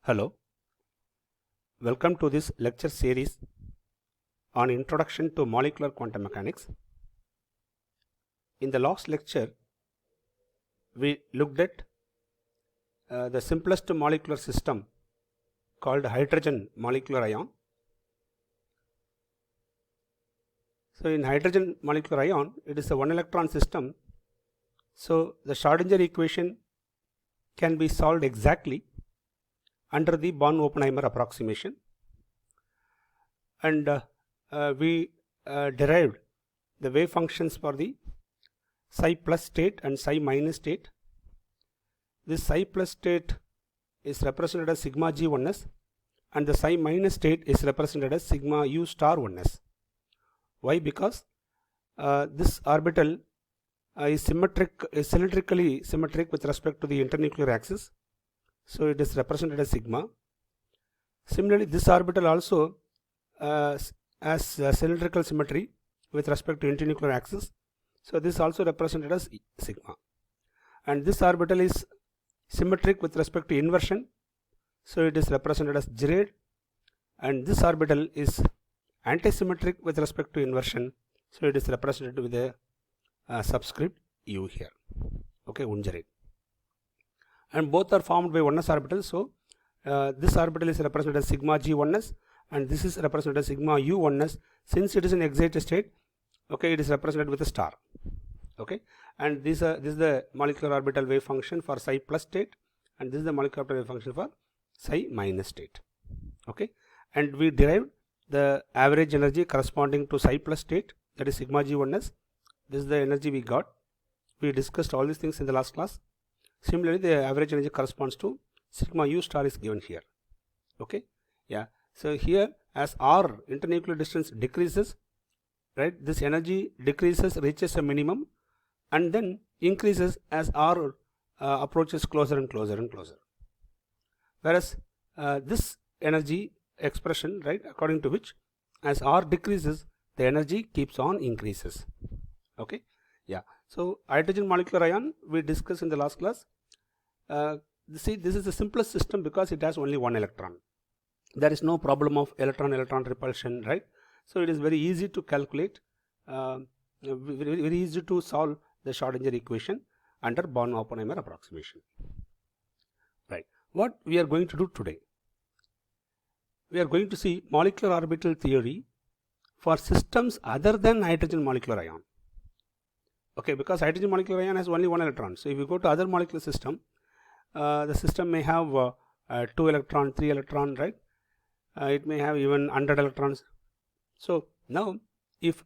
Hello, welcome to this lecture series on Introduction to Molecular Quantum Mechanics. In the last lecture, we looked at the simplest molecular system called hydrogen molecular ion. So, in hydrogen molecular ion, it is a one electron system. So, the Schrodinger equation can be solved exactly under the Born-Oppenheimer approximation, and we derived the wave functions for the psi plus state and psi minus state. This psi plus state is represented as sigma g 1s and the psi minus state is represented as sigma u star 1s. Why? Because this orbital is cylindrically symmetric with respect to the internuclear axis. So, it is represented as sigma. Similarly, this orbital also has cylindrical symmetry with respect to internuclear axis. So, this is also represented as sigma. And this orbital is symmetric with respect to inversion. So, it is represented as Girard. And this orbital is antisymmetric with respect to inversion. So, it is represented with a subscript u here. Okay, Ungerade. And both are formed by 1s orbitals. So, this orbital is represented as sigma g 1s and this is represented as sigma u 1s. Since it is in excited state, okay, it is represented with a star. Okay, and this is the molecular orbital wave function for psi plus state and this is the molecular orbital wave function for psi minus state. Okay, and we derived the average energy corresponding to psi plus state, that is sigma g 1s. This is the energy we got. We discussed all these things in the last class. Similarly, the average energy corresponds to sigma u star is given here. Okay, yeah. So, here as r internuclear distance decreases, right, this energy decreases, reaches a minimum and then increases as r approaches closer and closer and closer. Whereas this energy expression, right, according to which as r decreases, the energy keeps on increases. Okay, yeah. So, hydrogen molecular ion we discussed in the last class. See, this is the simplest system because it has only one electron. There is no problem of electron-electron repulsion, right? So, it is very easy to calculate, very easy to solve the Schrodinger equation under Born-Oppenheimer approximation. Right. What we are going to do today? We are going to see molecular orbital theory for systems other than hydrogen molecular ion. Okay, because hydrogen molecular ion has only one electron. So, if you go to other molecular system, the system may have 2 electron, 3 electron, right? It may have even 100 electrons. So, now if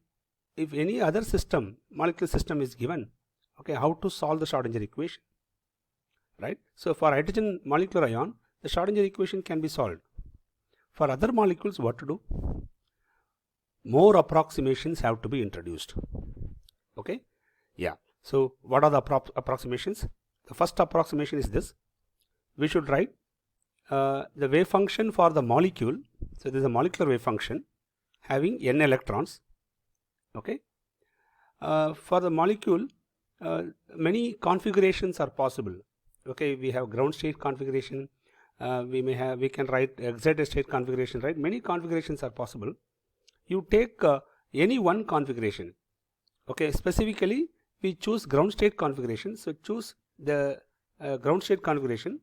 any other system, molecular system is given, okay, how to solve the Schrodinger equation, right? So, for hydrogen molecular ion, the Schrodinger equation can be solved. For other molecules, what to do? More approximations have to be introduced. Okay, yeah. So, what are the approximations? The first approximation is this. We should write the wave function for the molecule. So, this is a molecular wave function having n electrons. Okay. For the molecule, many configurations are possible. Okay, we have ground state configuration. We can write excited state configuration. Right, many configurations are possible. You take any one configuration. Okay, specifically we choose ground state configuration. So, choose the ground state configuration,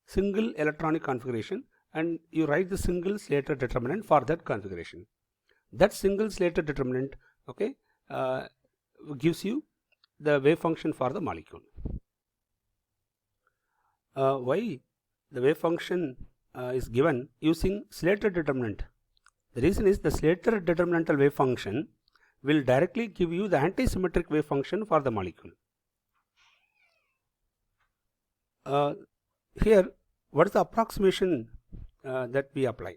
single electronic configuration, and you write the single Slater determinant for that configuration. That single Slater determinant, okay, gives you the wave function for the molecule. Why the wave function is given using Slater determinant? The reason is the Slater determinantal wave function will directly give you the antisymmetric wave function for the molecule. Here, what is the approximation that we apply?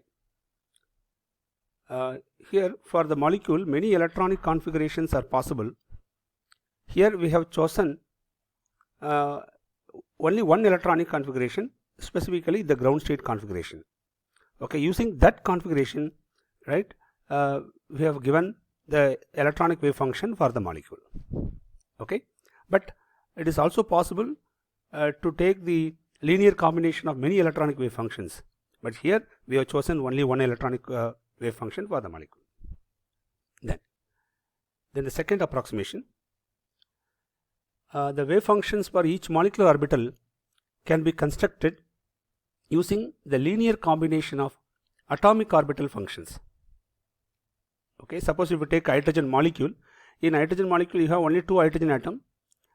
Here, for the molecule, many electronic configurations are possible. Here, we have chosen only one electronic configuration, specifically the ground state configuration. Okay, using that configuration, right, we have given the electronic wave function for the molecule. Okay, but it is also possible to take the linear combination of many electronic wave functions, but here we have chosen only one electronic wave function for the molecule. Then the second approximation, the wave functions for each molecular orbital can be constructed using the linear combination of atomic orbital functions. Okay, suppose if you take hydrogen molecule, in hydrogen molecule you have only 2 hydrogen atom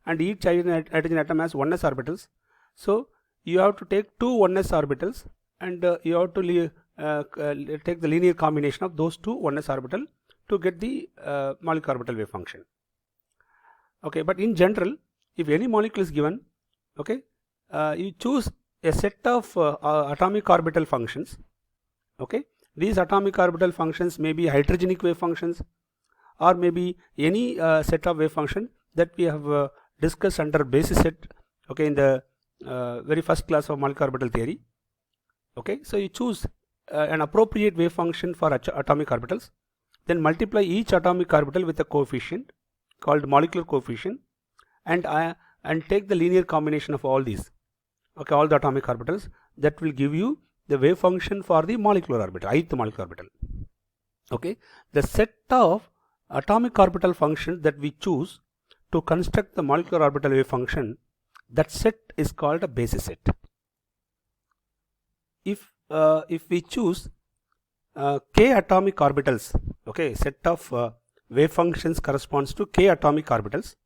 and each hydrogen atom has 1s orbitals. So you have to take 2 1s orbitals and you have to take the linear combination of those 2 1s orbital to get the molecular orbital wave function. Okay, but in general, if any molecule is given, okay, you choose a set of atomic orbital functions. Okay, these atomic orbital functions may be hydrogenic wave functions or maybe any set of wave function that we have discussed under basis set, okay, in the very first class of molecular orbital theory. Okay, so you choose an appropriate wave function for atomic orbitals, then multiply each atomic orbital with a coefficient called molecular coefficient and take the linear combination of all these, okay, all the atomic orbitals. That will give you the wave function for the molecular orbital, ith molecular orbital. Okay, the set of atomic orbital functions that we choose to construct the molecular orbital wave function, that set is called a basis set. If we choose k atomic orbitals, okay, set of wave functions corresponds to k atomic orbitals,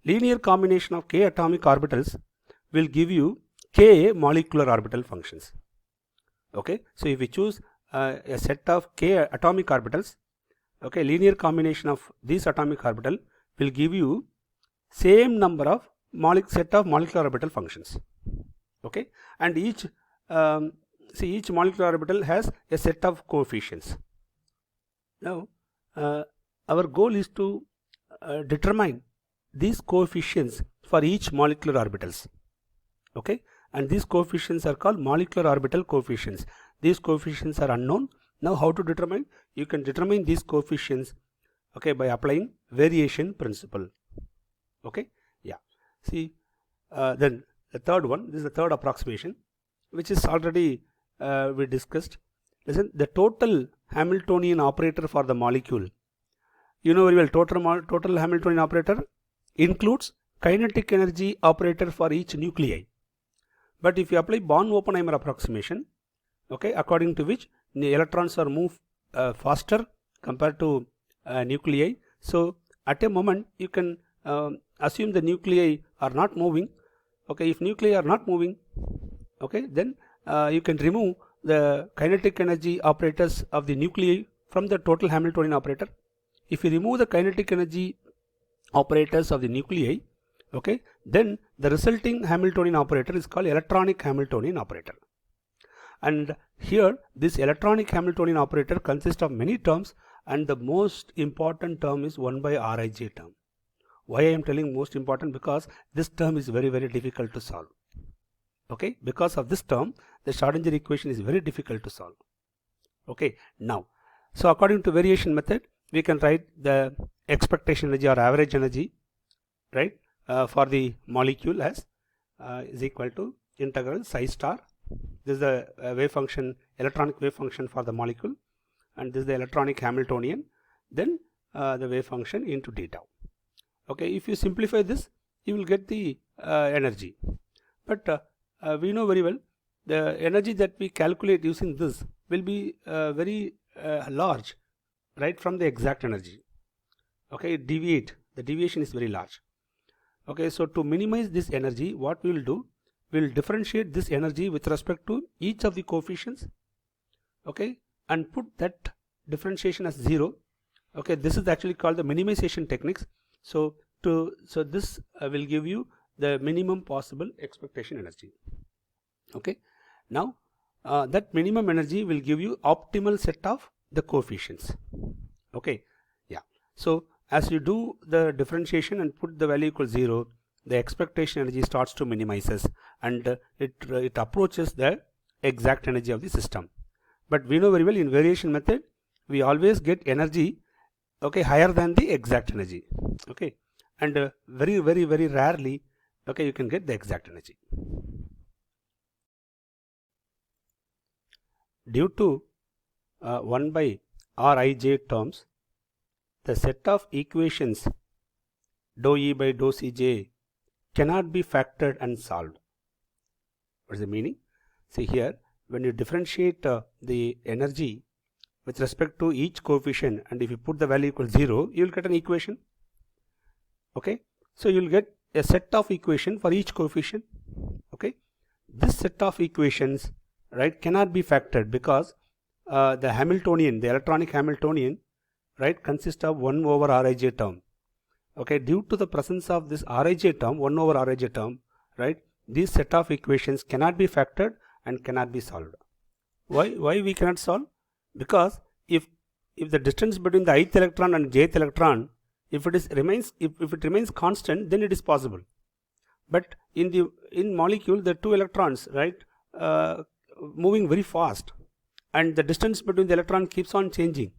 linear combination of k atomic orbitals will give you k molecular orbital functions. Okay, so if we choose a set of k atomic orbitals, okay, linear combination of these atomic orbital will give you same number of set of molecular orbital functions. Okay, and each each molecular orbital has a set of coefficients. Now our goal is to determine these coefficients for each molecular orbitals. Okay, and these coefficients are called molecular orbital coefficients. These coefficients are unknown. Now how to determine? You can determine these coefficients, okay, by applying variation principle. Okay, yeah. See, then the third one, this is the third approximation, which is already we discussed. Listen, the total Hamiltonian operator for the molecule, you know very well, total Hamiltonian operator includes kinetic energy operator for each nuclei. But if you apply Born-Oppenheimer approximation, okay, according to which the electrons are moved faster compared to nuclei, so at a moment you can assume the nuclei are not moving. Okay, if nuclei are not moving, okay, then you can remove the kinetic energy operators of the nuclei from the total Hamiltonian operator. If you remove the kinetic energy operators of the nuclei, okay, then the resulting Hamiltonian operator is called electronic Hamiltonian operator. And here this electronic Hamiltonian operator consists of many terms, and the most important term is 1 by Rij term. Why I am telling most important? Because this term is very, very difficult to solve. Okay, because of this term the Schrodinger equation is very difficult to solve. Okay, now so according to variation method we can write the expectation energy or average energy, right, for the molecule as is equal to integral psi star. This is the wave function, electronic wave function for the molecule, and this is the electronic Hamiltonian, then the wave function into d tau. Okay, if you simplify this you will get the energy, but we know very well the energy that we calculate using this will be very large, right, from the exact energy. Okay, the deviation is very large. Okay, so to minimize this energy, what we will do, we will differentiate this energy with respect to each of the coefficients, okay, and put that differentiation as 0. Okay, this is actually called the minimization techniques. So this will give you the minimum possible expectation energy. Okay, now that minimum energy will give you optimal set of the coefficients. Okay, yeah. So as you do the differentiation and put the value equal 0, the expectation energy starts to minimizes and it approaches the exact energy of the system. But we know very well in variation method we always get energy, okay, higher than the exact energy. Okay, and very rarely, okay, you can get the exact energy. due to 1 by Rij terms, the set of equations dou E by dou Cj cannot be factored and solved. What is the meaning? See here, when you differentiate the energy with respect to each coefficient, and if you put the value equal 0, you will get an equation. Okay, so you will get a set of equation for each coefficient. Okay, this set of equations, right, cannot be factored because the Hamiltonian, the electronic Hamiltonian, right, consists of 1 over Rij term. Okay, due to the presence of this Rij term, 1 over Rij term, right, this set of equations cannot be factored and cannot be solved. Why we cannot solve? Because if the distance between the ith electron and jth electron, if it remains constant, then it is possible. But in molecule, the two electrons, right, moving very fast, and the distance between the electron keeps on changing.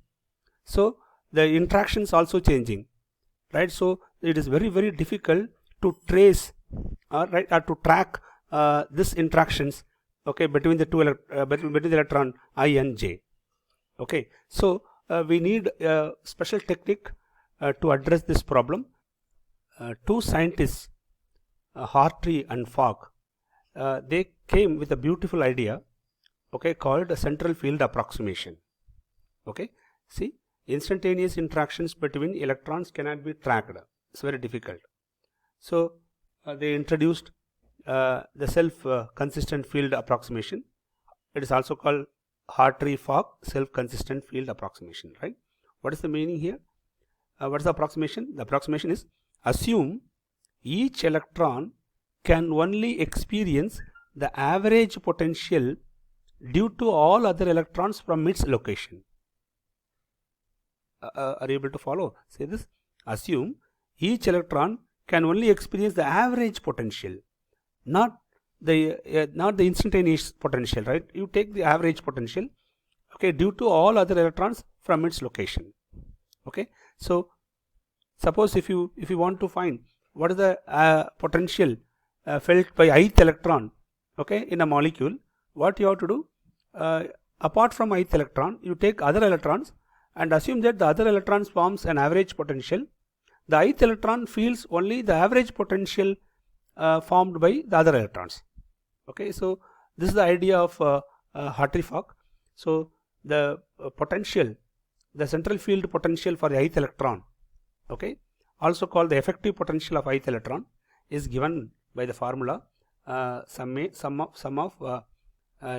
So the interactions also changing, right? So it is very, very difficult to trace or to track this interactions, okay, between the two between the electron I and J. Okay, so we need a special technique to address this problem. Two scientists, Hartree and Fock, they came with a beautiful idea, okay, called a central field approximation. Okay, see, instantaneous interactions between electrons cannot be tracked. It's very difficult. So they introduced the self-consistent field approximation. It is also called Hartree-Fock self-consistent field approximation, right? What is the meaning here? What is the approximation? The approximation is, assume each electron can only experience the average potential due to all other electrons from its location. Are you able to follow? Say this. Assume each electron can only experience the average potential, not the instantaneous potential, right? You take the average potential, okay, due to all other electrons from its location. Okay, so suppose if you want to find what is the potential felt by ith electron, okay, in a molecule, what you have to do, apart from ith electron, you take other electrons and assume that the other electrons forms an average potential. The ith electron feels only the average potential formed by the other electrons. Okay, so this is the idea of Hartree-Fock. So the potential, the central field potential for the ith electron, okay, also called the effective potential of ith electron, is given by the formula sum of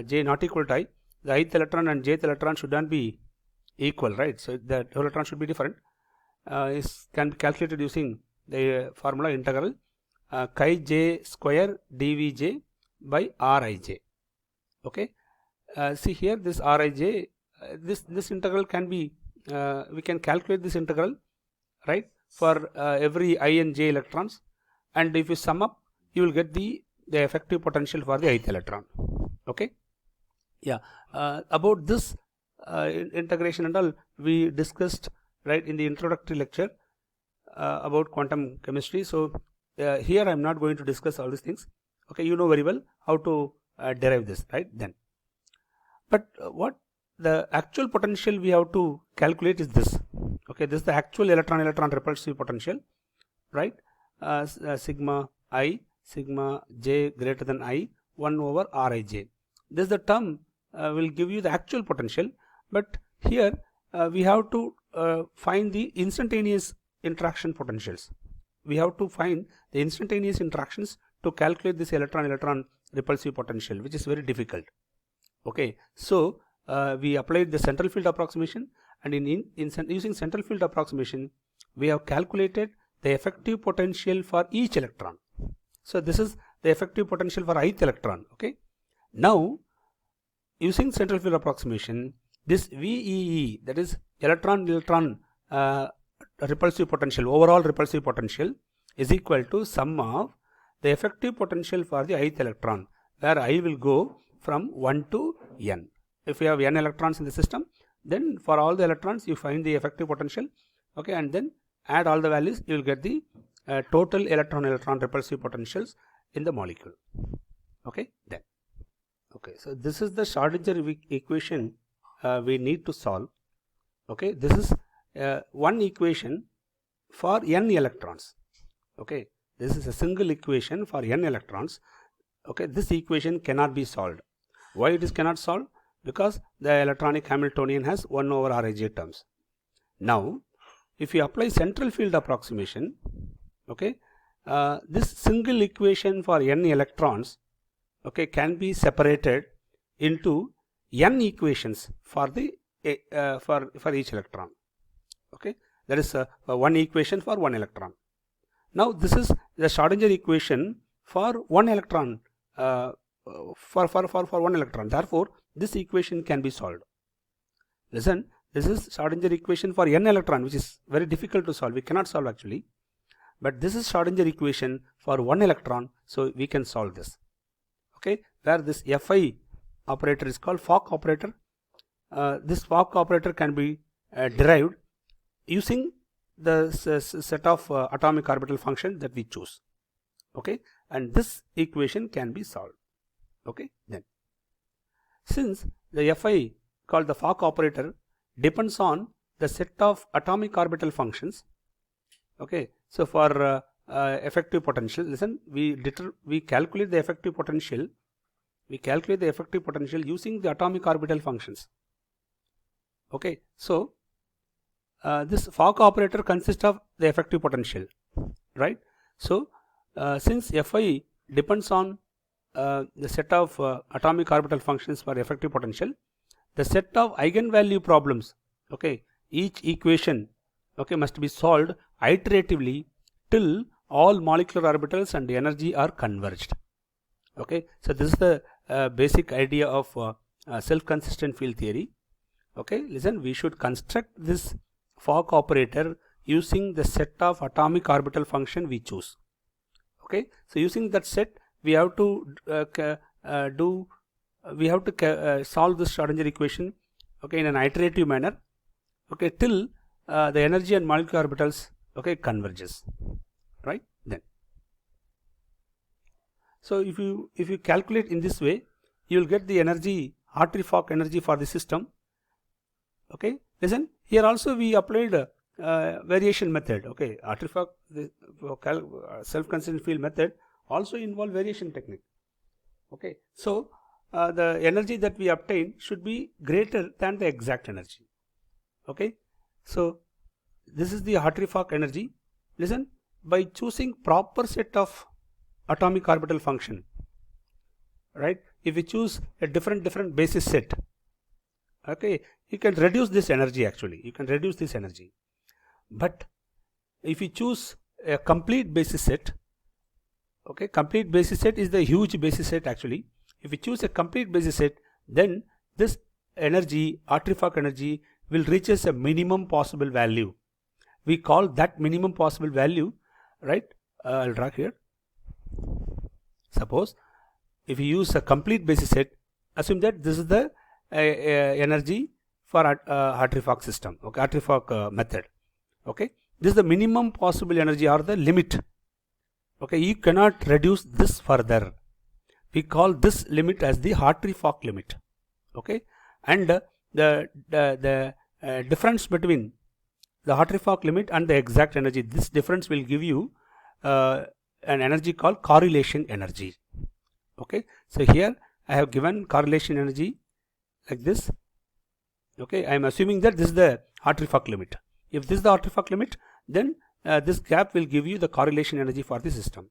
J not equal to I. The ith electron and jth electron should not be equal, right? So the electron should be different. Can be calculated using the formula integral chi j square dvj by rij. Okay, see here, this rij, this integral can be we can calculate this integral, right, for every I and j electrons, and if you sum up, you will get the effective potential for the ith electron. Okay, yeah, about this integration and all we discussed, right, in the introductory lecture about quantum chemistry. So here I am not going to discuss all these things. Okay, you know very well how to derive this, right? Then, but what the actual potential we have to calculate is this. Okay, this is the actual electron repulsive potential, right? Sigma I, sigma j greater than I, 1 over Rij. This is the term will give you the actual potential, but here we have to find the instantaneous interaction potentials. We have to find the instantaneous interactions to calculate this electron repulsive potential, which is very difficult. Okay, so we applied the central field approximation, and in using central field approximation, we have calculated the effective potential for each electron. So this is the effective potential for ith electron. Okay, now using central field approximation, this VEE, that is electron repulsive potential, overall repulsive potential, is equal to sum of the effective potential for the ith electron, where I will go from 1 to n. If you have n electrons in the system, then for all the electrons you find the effective potential, okay, and then add all the values, you will get the total electron repulsive potentials in the molecule. Okay, then, okay. Okay, so this is the Schrodinger equation we need to solve. Okay, this is one equation for n electrons. Okay, this is a single equation for n electrons. Okay, this equation cannot be solved. Why it is cannot solve? Because the electronic Hamiltonian has 1 over Rij terms. Now, if you apply central field approximation, okay, this single equation for n electrons, okay, can be separated into n equations for the for each electron. Okay, there is one equation for one electron. Now this is the Schrodinger equation for one electron, for one electron. Therefore, this equation can be solved. Listen, this is Schrodinger equation for n electron, which is very difficult to solve. We cannot solve actually, but this is Schrodinger equation for one electron, so we can solve this. Okay, where this Fi operator is called Fock operator. This Fock operator can be derived using the set of atomic orbital function that we choose. Okay, and this equation can be solved. Okay, then since the Fi called the Fock operator depends on the set of atomic orbital functions. Okay, so for effective potential, listen, we calculate the effective potential. We calculate the effective potential using the atomic orbital functions. Okay, so this Fock operator consists of the effective potential, right? So since Fi depends on the set of atomic orbital functions for effective potential, the set of eigenvalue problems, okay, each equation, okay, must be solved iteratively till all molecular orbitals and energy are converged. Okay, so this is the basic idea of self-consistent field theory. Okay, listen, we should construct this Fock operator using the set of atomic orbital function we choose. Okay, so using that set, we have to solve this Schrodinger equation, okay, in an iterative manner, okay, till the energy and molecular orbitals, okay, converges, right? Then, so if you calculate in this way, you will get the energy, Hartree-Fock energy for the system. Okay, listen, here also we applied variation method. Okay, Hartree-Fock self-consistent field method also involve variation technique. Okay, so the energy that we obtain should be greater than the exact energy. Okay, so this is the Hartree-Fock energy. Listen, by choosing proper set of atomic orbital function, right? If we choose a different basis set, okay, you can reduce this energy actually. You can reduce this energy. But if you choose a complete basis set, okay, complete basis set is the huge basis set actually. If you choose a complete basis set, then this energy, Hartree-Fock energy, will reach a minimum possible value. We call that minimum possible value, right? I'll draw here. Suppose if you use a complete basis set, assume that this is the energy for Hartree-Fock system, okay, Hartree-Fock method. Okay, this is the minimum possible energy or the limit. Okay, you cannot reduce this further. We call this limit as the Hartree-Fock limit. Okay, and the difference between the Hartree-Fock limit and the exact energy, this difference will give you an energy called correlation energy. Okay, so here I have given correlation energy like this. Okay, I am assuming that this is the Hartree-Fock limit. If this is the Hartree-Fock limit, then this gap will give you the correlation energy for the system.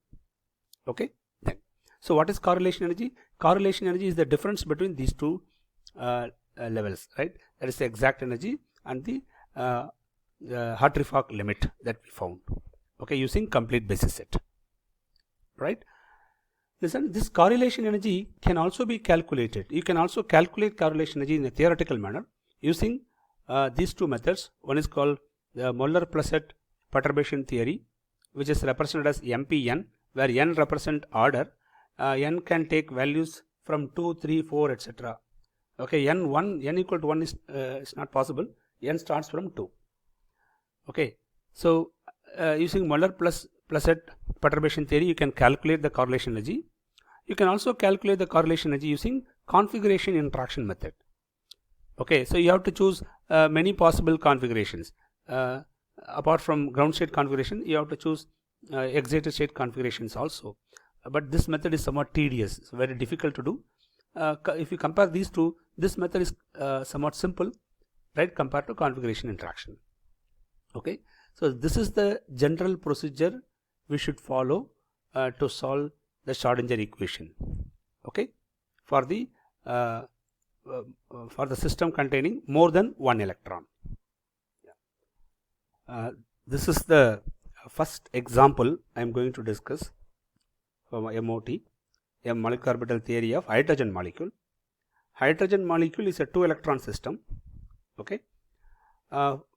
Okay, then, so what is correlation energy? Correlation energy is the difference between these two levels, right? That is the exact energy and the Hartree-Fock limit that we found, okay, using complete basis set, right? Listen, this correlation energy can also be calculated. You can also calculate correlation energy in a theoretical manner using these two methods. One is called the Muller-Plesset perturbation theory, which is represented as MPN, where n represent order. N can take values from 2, 3, 4, etc. Okay, n equal to 1 is not possible. N starts from 2. Okay, so using Muller-Plesset perturbation theory, you can calculate the correlation energy. You can also calculate the correlation energy using configuration interaction method. Okay, so you have to choose many possible configurations. Apart from ground state configuration, you have to choose excited state configurations also. But this method is somewhat tedious, it's very difficult to do. If you compare these two, this method is somewhat simple, right, compared to configuration interaction. Okay, so this is the general procedure we should follow to solve the Schrodinger equation. Okay, for the system containing more than one electron. This is the first example I am going to discuss from MOT, a molecular orbital theory of hydrogen molecule. Hydrogen molecule is a 2-electron system. Okay,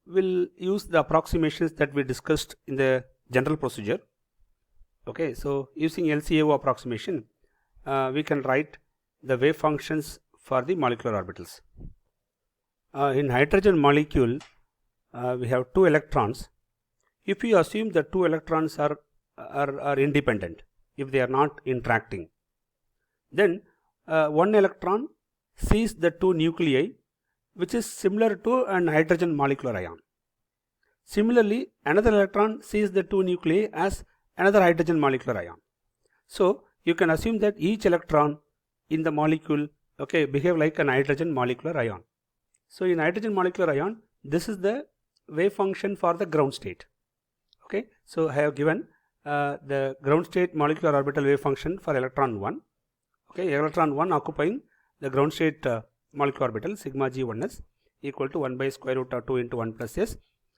we'll use the approximations that we discussed in the general procedure. Okay, so using LCAO approximation, we can write the wave functions for the molecular orbitals. In hydrogen molecule, we have 2 electrons. If you assume that 2 electrons are independent, if they are not interacting, then 1 electron sees the 2 nuclei, which is similar to an hydrogen molecular ion. Similarly, another electron sees the 2 nuclei as another hydrogen molecular ion. So you can assume that each electron in the molecule, okay, behave like an hydrogen molecular ion. So in hydrogen molecular ion, this is the wave function for the ground state. Okay, so I have given the ground state molecular orbital wave function for electron 1. Okay, electron 1 occupying the ground state molecular orbital sigma g1s equal to 1 by square root of 2 into 1 plus s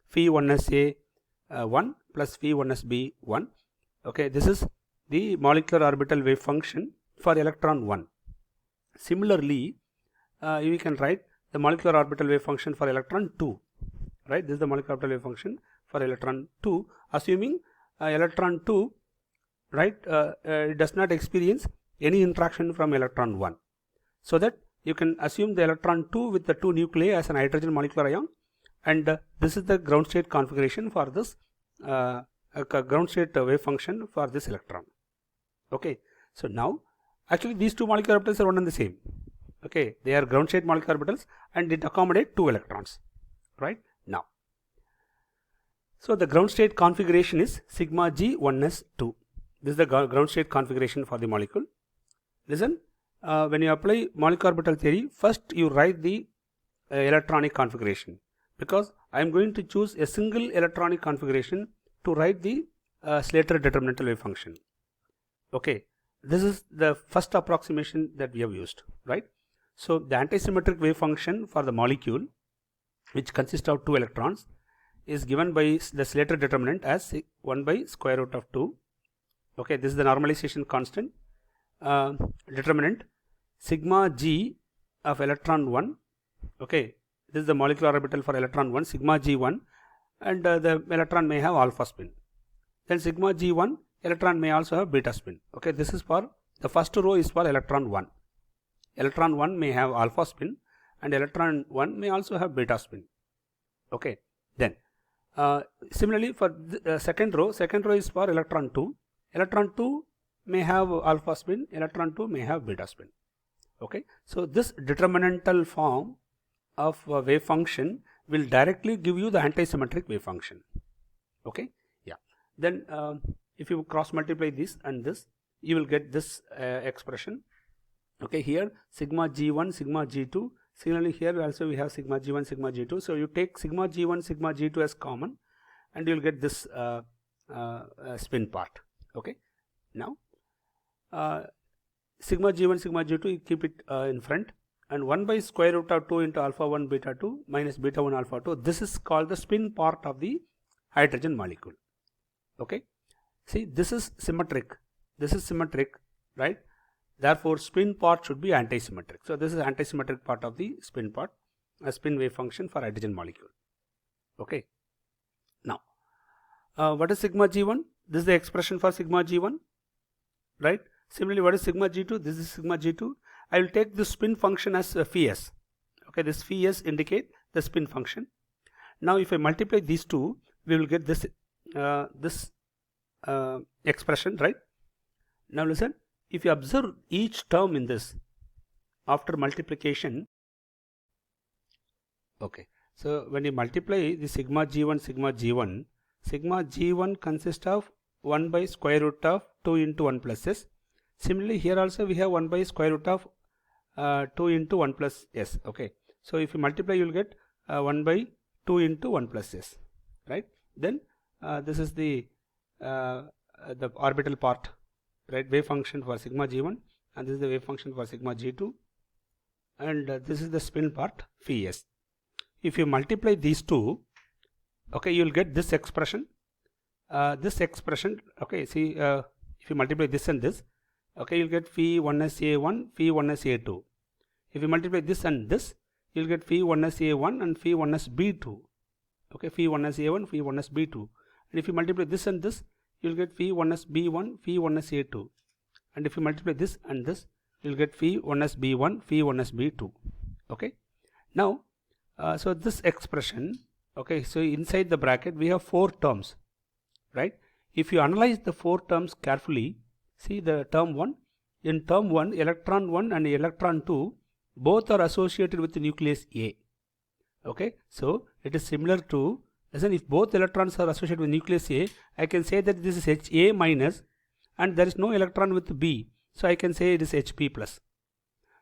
phi 1s a 1 plus phi 1s b 1. Okay, this is the molecular orbital wave function for electron 1. Similarly, we can write the molecular orbital wave function for electron 2. Right, this is the molecular orbital wave function for electron 2, assuming electron 2, right, it does not experience any interaction from electron 1. So that you can assume the electron 2 with the 2 nuclei as an hydrogen molecular ion, and this is the ground state configuration for this ground state wave function for this electron. Okay, so now actually these 2 molecular orbitals are one and the same. Okay, they are ground state molecular orbitals and it accommodate 2 electrons, right? Now, so the ground state configuration is sigma g 1s2. This is the ground state configuration for the molecule. Listen, when you apply molecular orbital theory, first you write the electronic configuration, because I am going to choose a single electronic configuration to write the Slater determinantal wave function. Okay, this is the first approximation that we have used, right? So the antisymmetric wave function for the molecule, which consists of 2 electrons, is given by the Slater determinant as 1 by square root of 2. Okay, this is the normalization constant. Determinant sigma g of electron 1. Okay, this is the molecular orbital for electron 1, sigma g1, and the electron may have alpha spin. Then sigma g1 electron may also have beta spin. Okay, this is for the first row is for electron 1. Electron 1 may have alpha spin and electron 1 may also have beta spin. Okay, then similarly for the second row is for electron 2. Electron 2 may have alpha spin, electron 2 may have beta spin. Okay, so this determinantal form of wave function will directly give you the antisymmetric wave function. Okay, yeah. Then if you cross multiply this and this, you will get this expression. Okay, here sigma g1, sigma g2. Similarly here also we have sigma g1, sigma g2. So you take sigma g1, sigma g2 as common and you will get this spin part. Okay, now sigma g1, sigma g2, you keep it in front, and 1 by square root of 2 into alpha 1 beta 2 minus beta 1 alpha 2. This is called the spin part of the hydrogen molecule. Okay, see, this is symmetric, right? Therefore spin part should be antisymmetric. So this is antisymmetric part of the spin part, a spin wave function for hydrogen molecule. Okay, now what is sigma g1? This is the expression for sigma g1, right? Similarly, what is sigma g2? This is sigma g2. I will take this spin function as phi s. Okay, this phi s indicate the spin function. Now if I multiply these two, we will get this expression, right? Now listen, if you observe each term in this, after multiplication, okay, so when you multiply the sigma g1 consists of 1 by square root of 2 into 1 plus s. Similarly, here also we have 1 by square root of 2 into 1 plus s. Okay, so if you multiply, you will get 1 by 2 into 1 plus s, right? Then this is the orbital part, right? Wave function for sigma g1, and this is the wave function for sigma g2, and this is the spin part phi s. If you multiply these two, okay, you will get this expression. Okay, see, if you multiply this and this, okay, you'll get phi 1s a1, phi 1s a2. If you multiply this and this, you'll get phi 1s a1 and phi 1s b2. Okay, phi 1s a1, phi 1s b2. And if you multiply this and this, you'll get phi 1s b1, phi 1s a2. And if you multiply this and this, you'll get phi 1s b1, phi 1s b2. Okay, now so this expression, okay, so inside the bracket we have 4 terms, right? If you analyze the 4 terms carefully, see the term 1. In term 1, electron 1 and electron 2 both are associated with the nucleus A. Okay, so it is similar to, listen, if both electrons are associated with nucleus A, I can say that this is Ha minus, and there is no electron with B, so I can say it is Hp plus.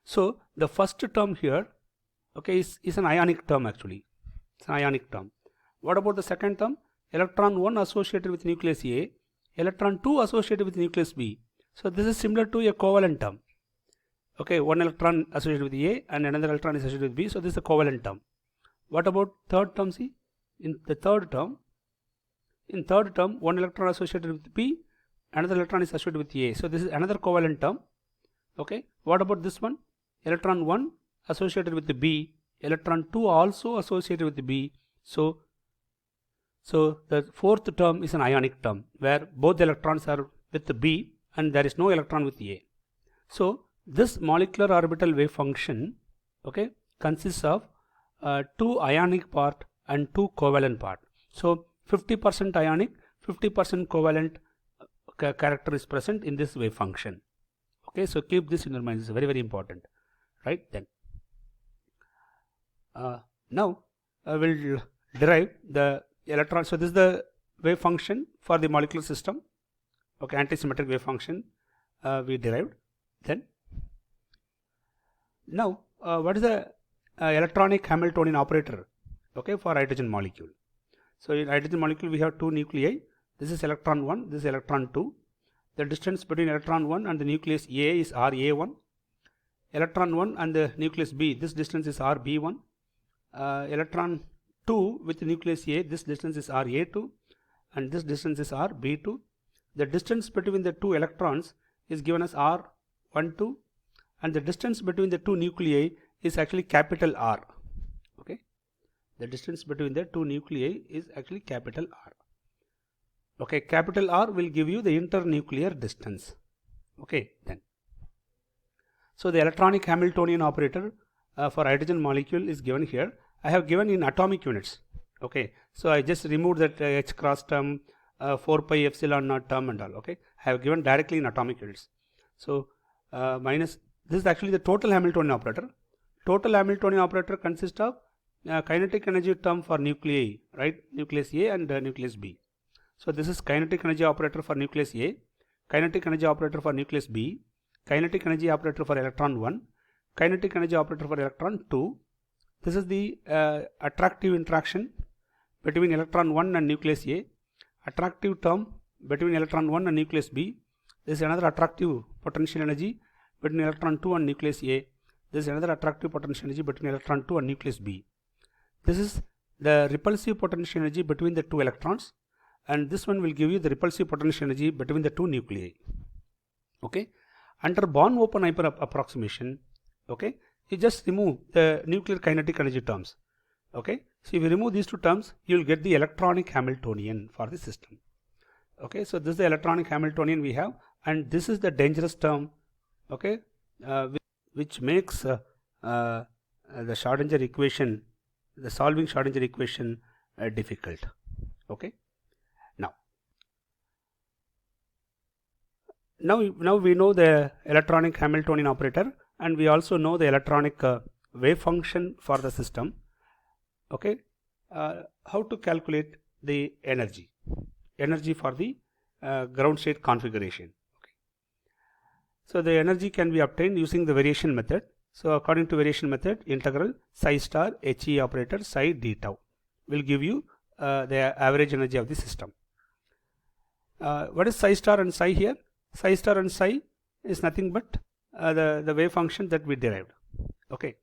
So the first term here, okay, is an ionic term actually. It's an ionic term. What about the second term? Electron 1 associated with nucleus A, electron 2 associated with nucleus B. So this is similar to a covalent term. Okay, one electron associated with A and another electron is associated with B. So this is a covalent term. What about third term? See, in third term, one electron associated with B, another electron is associated with A. So this is another covalent term. Okay, what about this one? Electron 1 associated with the B, electron 2 also associated with the B. So the fourth term is an ionic term where both electrons are with the B and there is no electron with A. So this molecular orbital wave function, okay, consists of 2 ionic part and 2 covalent part. So 50% ionic, 50% covalent character is present in this wave function. Okay, so keep this in your mind. It's very, very important, right? Then now we'll derive the electron. So this is the wave function for the molecular system. Okay, antisymmetric wave function we derived. Then now what is the electronic Hamiltonian operator, okay, for hydrogen molecule? So in hydrogen molecule we have 2 nuclei. This is electron 1, this is electron 2. The distance between electron 1 and the nucleus A is RA1. Electron 1 and the nucleus B, this distance is RB1. Electron 2 with the nucleus A, this distance is RA2 and this distance is RB2. The distance between the 2 electrons is given as R12 and the distance between the 2 nuclei is actually capital R. Okay, the distance between the 2 nuclei is actually capital R. Okay, capital R will give you the internuclear distance. Okay, then. So the electronic Hamiltonian operator for hydrogen molecule is given here. I have given in atomic units. Okay, so I just removed that H cross term, 4 pi epsilon naught term and all. Okay, I have given directly in atomic units. So minus, this is actually the total Hamiltonian operator. Total Hamiltonian operator consists of kinetic energy term for nuclei, right? Nucleus A and nucleus B. So this is kinetic energy operator for nucleus A, kinetic energy operator for nucleus B, kinetic energy operator for electron 1, kinetic energy operator for electron 2. This is the attractive interaction between electron 1 and nucleus A, attractive term between electron 1 and nucleus B. This is another attractive potential energy between electron 2 and nucleus A. This is another attractive potential energy between electron 2 and nucleus B. This is the repulsive potential energy between the 2 electrons, and this one will give you the repulsive potential energy between the 2 nuclei. Okay, under Born-Open approximation, okay, you just remove the nuclear kinetic energy terms. Okay, so if you remove these 2 terms, you will get the electronic Hamiltonian for the system. Okay, so this is the electronic Hamiltonian we have, and this is the dangerous term, okay, which makes the Schrodinger equation, the solving Schrodinger equation difficult. Okay, now we know the electronic Hamiltonian operator, and we also know the electronic wave function for the system. Okay, how to calculate the energy for the ground state configuration. Okay. So the energy can be obtained using the variation method. So according to variation method, integral psi star HE operator psi d tau will give you the average energy of the system. What is psi star and psi here? Psi star and psi is nothing but the wave function that we derived. Okay,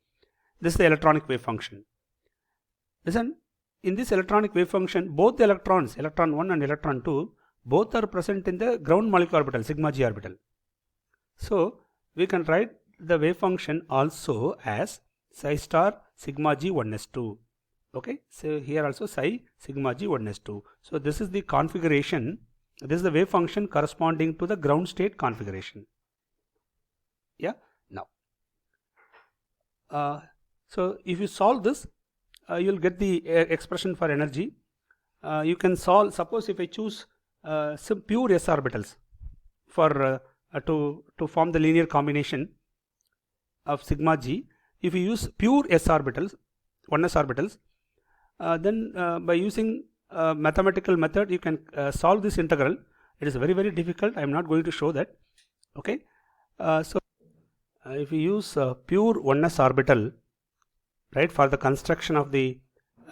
this is the electronic wave function. Listen, in this electronic wave function, both the electrons, electron 1 and electron 2, both are present in the ground molecular orbital, sigma g orbital. So we can write the wave function also as psi star sigma g 1s2. Okay, so here also psi sigma g 1s2. So this is the configuration, this is the wave function corresponding to the ground state configuration. Yeah, now so if you solve this, you will get the expression for energy. You can solve, suppose if I choose some pure s orbitals for to form the linear combination of sigma g. If you use pure s orbitals, 1s orbitals, then by using mathematical method you can solve this integral. It is very, very difficult. I am not going to show that. Okay, so if you use pure 1s orbital, right, for the construction of the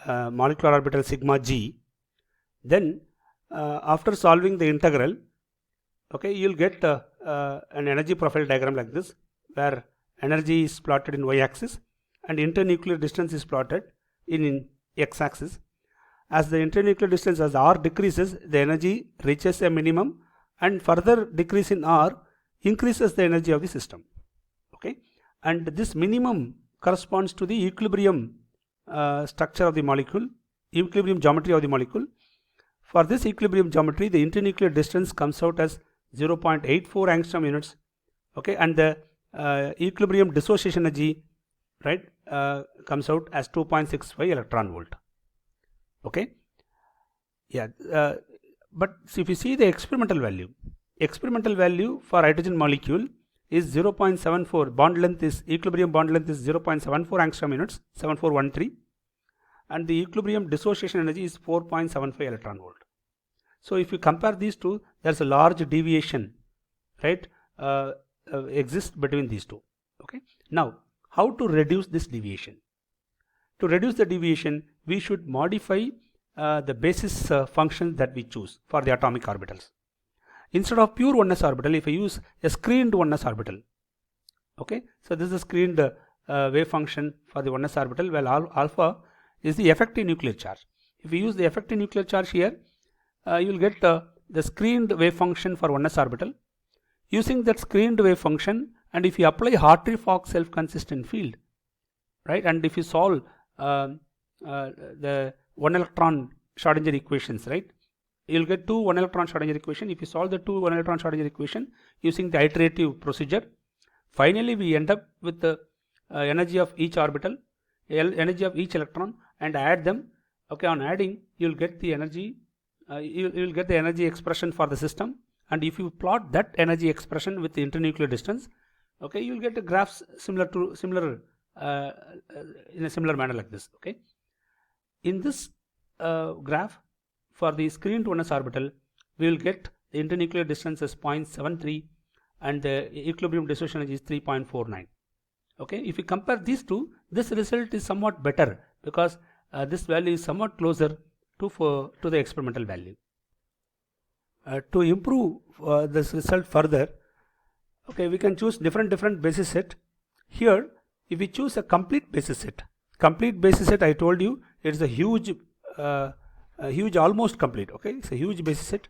molecular orbital sigma g, then after solving the integral, okay, you will get an energy profile diagram like this, where energy is plotted in y-axis and internuclear distance is plotted in x-axis. As the internuclear distance as r decreases, the energy reaches a minimum, and further decrease in r increases the energy of the system. Okay, and this minimum corresponds to the equilibrium structure of the molecule, equilibrium geometry of the molecule. For this equilibrium geometry, the internuclear distance comes out as 0.84 angstrom units. Okay, and the equilibrium dissociation energy, right, comes out as 2.65 electron volt. Okay, yeah, but if you see the experimental value for hydrogen molecule is 0.74. bond length is, equilibrium bond length is 0.74 angstrom units, 7413, and the equilibrium dissociation energy is 4.75 electron volt. So if you compare these two, there is a large deviation, right, exists between these two. Okay, now how to reduce this deviation? To reduce the deviation, we should modify the basis function that we choose for the atomic orbitals. Instead of pure 1s orbital, if I use a screened 1s orbital, okay, so this is a screened wave function for the 1s orbital, while alpha is the effective nuclear charge. If you use the effective nuclear charge here, you will get the screened wave function for 1s orbital. Using that screened wave function, and if you apply Hartree-Fock self-consistent field, right, and if you solve the 1 electron Schrodinger equations, right, you will get two 1 electron Schrodinger equation. If you solve the two 1 electron Schrodinger equation using the iterative procedure, finally we end up with the energy of each orbital, energy of each electron, and add them. Okay, on adding you will get the energy, you will get the energy expression for the system, and if you plot that energy expression with the internuclear distance, okay, you will get a graphs similar in a similar manner like this. Okay, in this graph for the screened 1s orbital, we will get the internuclear distance as 0.73 and the equilibrium dissociation energy is 3.49. Okay, if you compare these two, this result is somewhat better because this value is somewhat closer to the experimental value. To improve this result further, okay, we can choose different basis set. Here, if we choose a complete basis set, I told you it's a huge, almost complete. Okay, it's a huge basis set.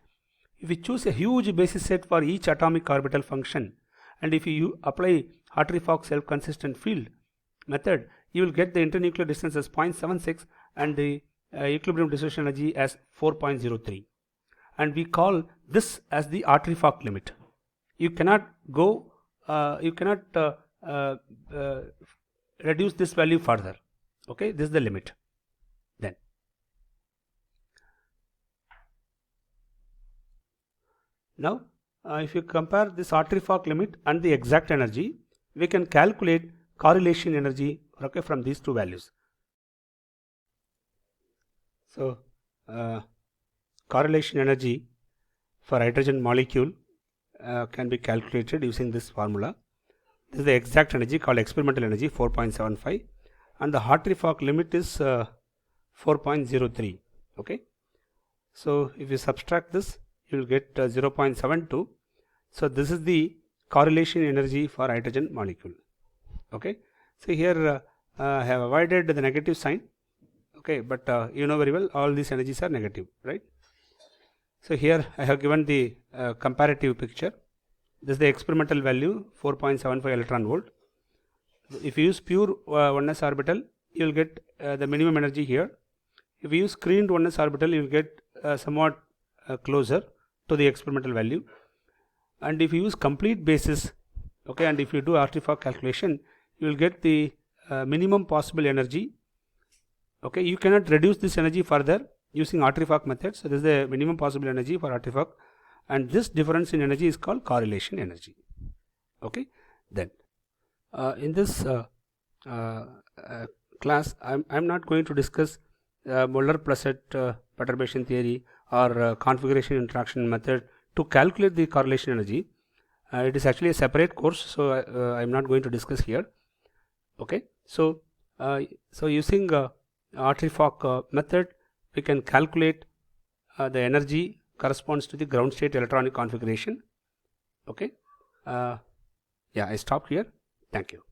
If we choose a huge basis set for each atomic orbital function, and if you apply Hartree-Fock self-consistent field method, you will get the internuclear distance as 0.76 and the equilibrium dissociation energy as 4.03, and we call this as the Hartree-Fock limit. You cannot go, reduce this value further. Okay, this is the limit. Then now if you compare this Hartree-Fock limit and the exact energy, we can calculate correlation energy, okay, from these two values. So correlation energy for hydrogen molecule can be calculated using this formula. This is the exact energy called experimental energy 4.75, and the Hartree-Fock limit is 4.03. okay. So if you subtract this, you will get 0.72. So this is the correlation energy for hydrogen molecule. Okay. So here I have avoided the negative sign. Okay, but you know very well all these energies are negative, right? So here I have given the comparative picture. This is the experimental value 4.75 electron volt. If you use pure 1s orbital, you will get the minimum energy here. If you use screened 1s orbital, you will get somewhat closer to the experimental value. And if you use complete basis, okay, and if you do Hartree-Fock calculation, you will get the minimum possible energy. Okay, you cannot reduce this energy further using Hartree-Fock method. So this is the minimum possible energy for Hartree-Fock, and this difference in energy is called correlation energy. Okay, then in this class, I'm not going to discuss Muller-Plesset perturbation theory or configuration interaction method to calculate the correlation energy. It is actually a separate course, so I'm not going to discuss here. Okay, so using Hartree-Fock method, we can calculate the energy corresponds to the ground state electronic configuration. Okay, yeah, I stop here. Thank you.